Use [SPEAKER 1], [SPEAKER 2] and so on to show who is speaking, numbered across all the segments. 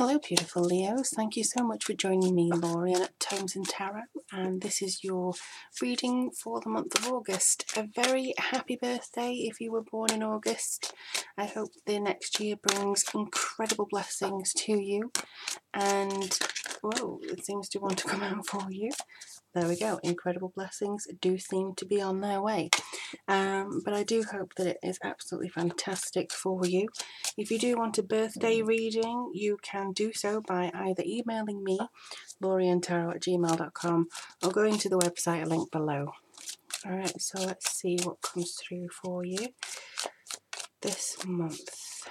[SPEAKER 1] Hello beautiful Leos, thank you so much for joining me, Lorian at Tomes and Tarot, and this is your reading for the month of August. A very happy birthday if you were born in August. I hope the next year brings incredible blessings to you, and whoa, it seems to want to come out for you. There we go, incredible blessings do seem to be on their way. But I do hope that it is absolutely fantastic for you. If you do want a birthday reading, you can do so by either emailing me, loriantarot@gmail.com, or going to the website link below. Alright, so let's see what comes through for you this month.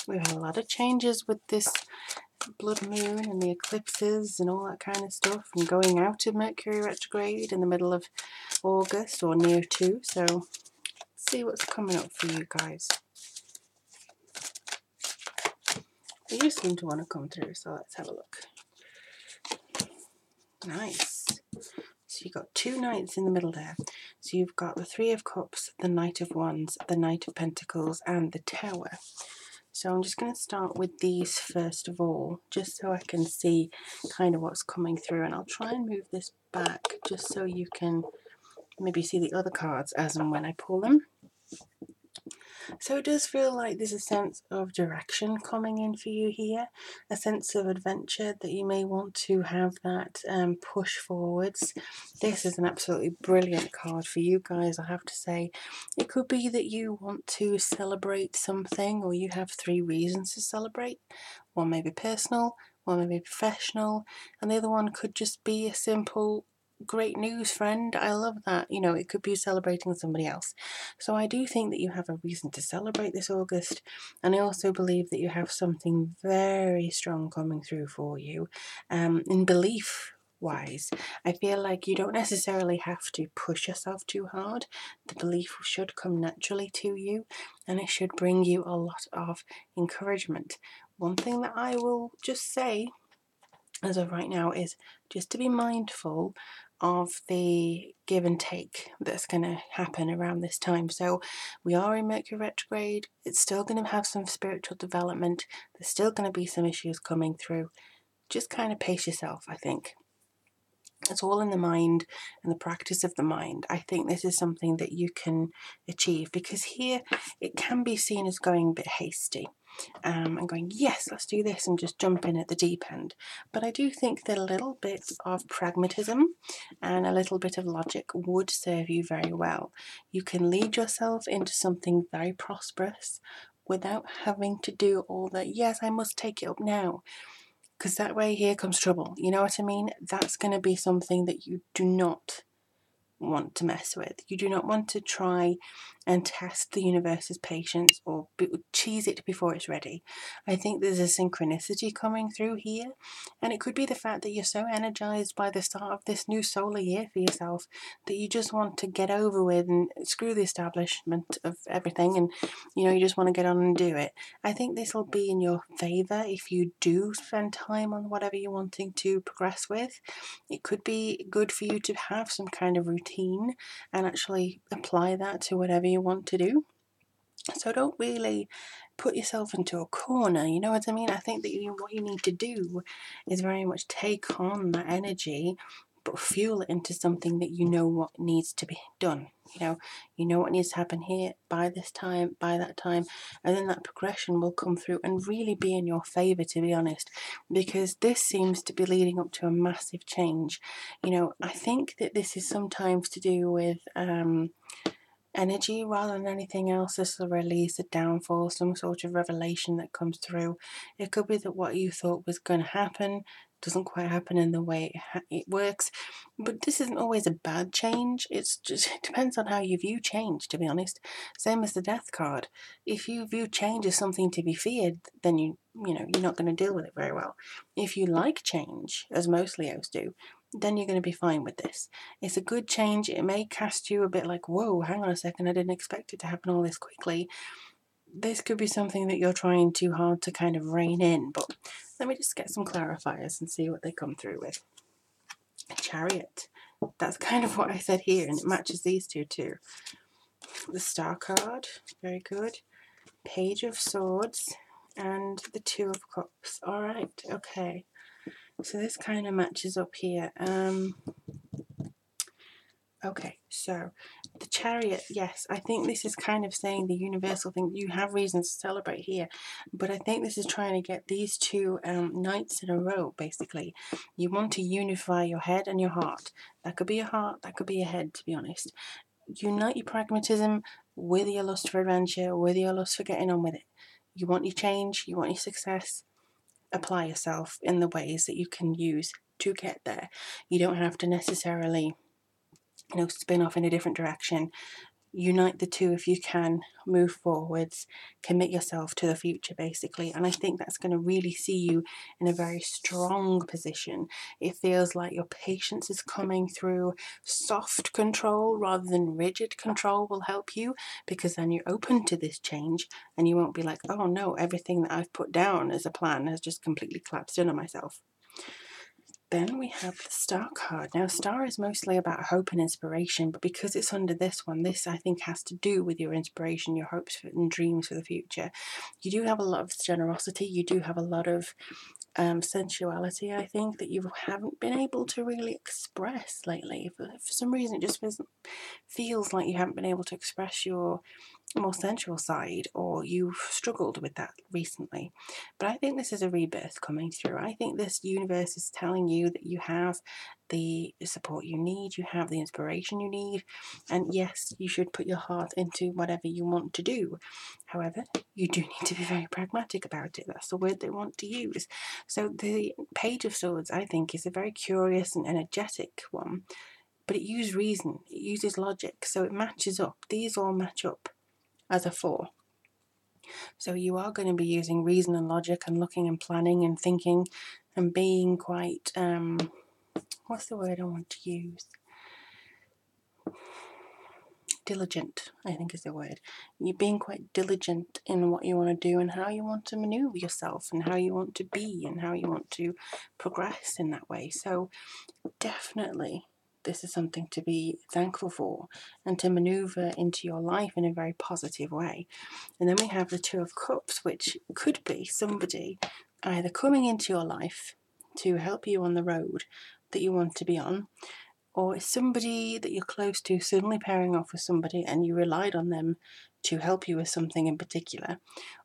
[SPEAKER 1] We've had a lot of changes with this blood moon and the eclipses and all that kind of stuff, and going out of Mercury retrograde in the middle of August or near to, so let's see what's coming up for you guys. They do seem to want to come through, so let's have a look. Nice. So you've got two knights in the middle there. So you've got the Three of Cups, the Knight of Wands, the Knight of Pentacles, and the Tower. So I'm just going to start with these first of all, just so I can see kind of what's coming through. And I'll try and move this back just so you can maybe see the other cards as and when I pull them. So it does feel like there's a sense of direction coming in for you here, a sense of adventure that you may want to have that push forwards. This is an absolutely brilliant card for you guys, I have to say. It could be that you want to celebrate something, or you have 3 reasons to celebrate. One may be personal, one may be professional, and the other one could just be a simple great news, friend. I love that. You know, it could be celebrating somebody else. So I do think that you have a reason to celebrate this August, and I also believe that you have something very strong coming through for you in belief wise. I feel like you don't necessarily have to push yourself too hard. The belief should come naturally to you, and it should bring you a lot of encouragement. One thing that I will just say as of right now is just to be mindful of the give and take that's going to happen around this time. So we are in Mercury retrograde. It's still going to have some spiritual development. There's still going to be some issues coming through. Just kind of pace yourself, I think. It's all in the mind and the practice of the mind. I think this is something that you can achieve, because here it can be seen as going a bit hasty. And going, yes, let's do this, and just jump in at the deep end. But I do think that a little bit of pragmatism and a little bit of logic would serve you very well. You can lead yourself into something very prosperous without having to do all that, yes, I must take it up now, because that way here comes trouble. You know what I mean? That's going to be something that you do not want to mess with. You do not want to try and test the universe's patience or cheese it before it's ready. I think there's a synchronicity coming through here, and it could be the fact that you're so energized by the start of this new solar year for yourself that you just want to get over with and screw the establishment of everything, and you just want to get on and do it. I think this will be in your favor if you do spend time on whatever you're wanting to progress with. It could be good for you to have some kind of routine and actually apply that to whatever you want to do. So don't really put yourself into a corner, you know what I mean? I think that what you need to do is very much take on that energy, but fuel it into something that you know what needs to be done. You know what needs to happen here by this time, by that time, and then that progression will come through and really be in your favor, to be honest, because this seems to be leading up to a massive change. I think that this is sometimes to do with energy rather than anything else. This will release a downfall, some sort of revelation that comes through. It could be that what you thought was going to happen doesn't quite happen in the way it works, but this isn't always a bad change. It depends on how you view change, to be honest. Same as the Death card. If you view change as something to be feared, then you're not going to deal with it very well. If you like change, as most Leos do, then you're going to be fine with this. It's a good change. It may cast you a bit like, whoa, hang on a second, I didn't expect it to happen all this quickly. This could be something that you're trying too hard to kind of rein in, but let me just get some clarifiers and see what they come through with. Chariot. That's kind of what I said here, and it matches these two too. The Star card, very good. Page of Swords and the Two of Cups. All right, okay. So this kind of matches up here. Okay, so the Chariot, yes, I think this is kind of saying the universal thing. You have reasons to celebrate here, but I think this is trying to get these two nights in a row, basically. You want to unify your head and your heart. That could be your heart, that could be your head, to be honest. Unite your pragmatism with your lust for adventure, with your lust for getting on with it. You want your change, you want your success. Apply yourself in the ways that you can use to get there. You don't have to necessarily spin off in a different direction. Unite the two if you can, move forwards, commit yourself to the future, basically. And I think that's going to really see you in a very strong position. It feels like your patience is coming through. Soft control rather than rigid control will help you, because then you're open to this change and you won't be like, oh no, everything that I've put down as a plan has just completely collapsed in on myself. Then we have the Star card. Now, Star is mostly about hope and inspiration, but because it's under this one, this I think has to do with your inspiration, your hopes and dreams for the future. You do have a lot of generosity. You do have a lot of sensuality, I think, that you haven't been able to really express lately. For some reason, it just feels like you haven't been able to express your more sensual side, or you've struggled with that recently. But I think this is a rebirth coming through. I think this universe is telling you that you have the support you need, you have the inspiration you need, and yes, you should put your heart into whatever you want to do. However, you do need to be very pragmatic about it. That's the word they want to use. So the Page of Swords, I think, is a very curious and energetic one, but it uses reason, it uses logic, so it matches up. These all match up as a 4. So you are going to be using reason and logic and looking and planning and thinking and being quite, what's the word I want to use? Diligent, I think is the word. You're being quite diligent in what you want to do and how you want to maneuver yourself and how you want to be and how you want to progress in that way. So definitely this is something to be thankful for and to maneuver into your life in a very positive way. And then we have the Two of Cups, which could be somebody either coming into your life to help you on the road that you want to be on, or it's somebody that you're close to suddenly pairing off with somebody and you relied on them to help you with something in particular.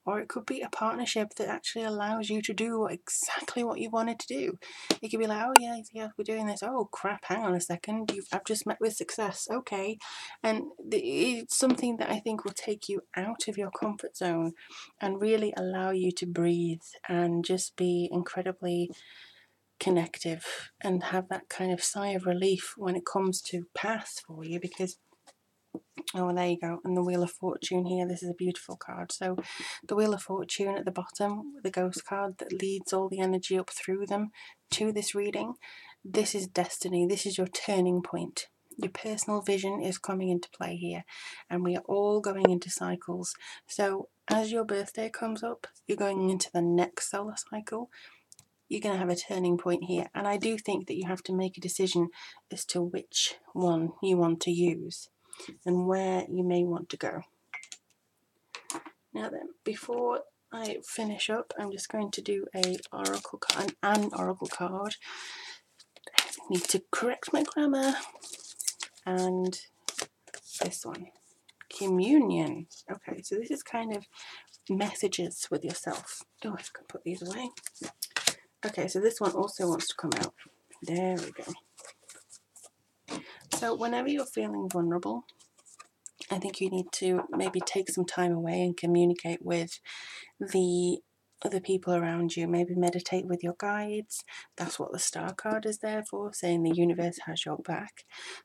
[SPEAKER 1] Or it could be a partnership that actually allows you to do exactly what you wanted to do. It could be like, oh yeah, we're doing this. Oh crap, hang on a second, I've just met with success. Okay. And it's something that I think will take you out of your comfort zone and really allow you to breathe and just be incredibly connective and have that kind of sigh of relief when it comes to paths for you. Because oh, there you go. And the Wheel of Fortune here, this is a beautiful card. So the Wheel of Fortune at the bottom, the ghost card that leads all the energy up through them to this reading. This is destiny. This is your turning point. Your personal vision is coming into play here, and we are all going into cycles. So as your birthday comes up, you're going into the next solar cycle. You're going to have a turning point here, and I do think that you have to make a decision as to which one you want to use and where you may want to go. Now then, before I finish up, I'm just going to do an oracle card. I need to correct my grammar. And this one, communion. Okay, so this is kind of messages with yourself. Oh, I can put these away. Okay, so this one also wants to come out. There we go. So whenever you're feeling vulnerable, I think you need to maybe take some time away and communicate with the other people around you. Maybe meditate with your guides. That's what the Star card is there for, saying the universe has your back.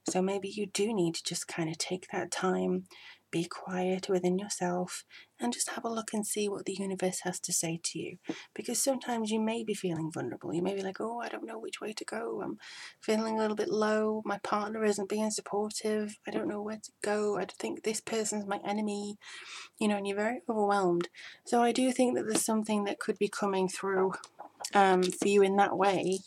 [SPEAKER 1] So maybe you do need to just kind of take that time, be quiet within yourself, and just have a look and see what the universe has to say to you. Because sometimes you may be feeling vulnerable. You may be like, oh, I don't know which way to go. I'm feeling a little bit low. My partner isn't being supportive. I don't know where to go. I think this person's my enemy. And you're very overwhelmed. So I do think that there's something that could be coming through for you in that way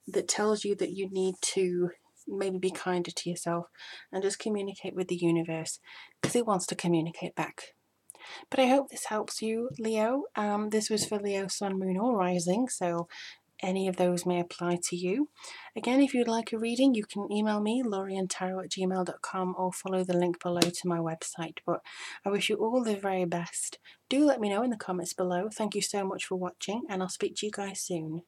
[SPEAKER 1] that tells you that you need to maybe be kinder to yourself and just communicate with the universe, because it wants to communicate back. But I hope this helps you, Leo. This was for Leo, Sun, Moon, or Rising, so any of those may apply to you. Again, if you'd like a reading, you can email me, lauriantarot@gmail.com, or follow the link below to my website. But I wish you all the very best. Do let me know in the comments below. Thank you so much for watching, and I'll speak to you guys soon.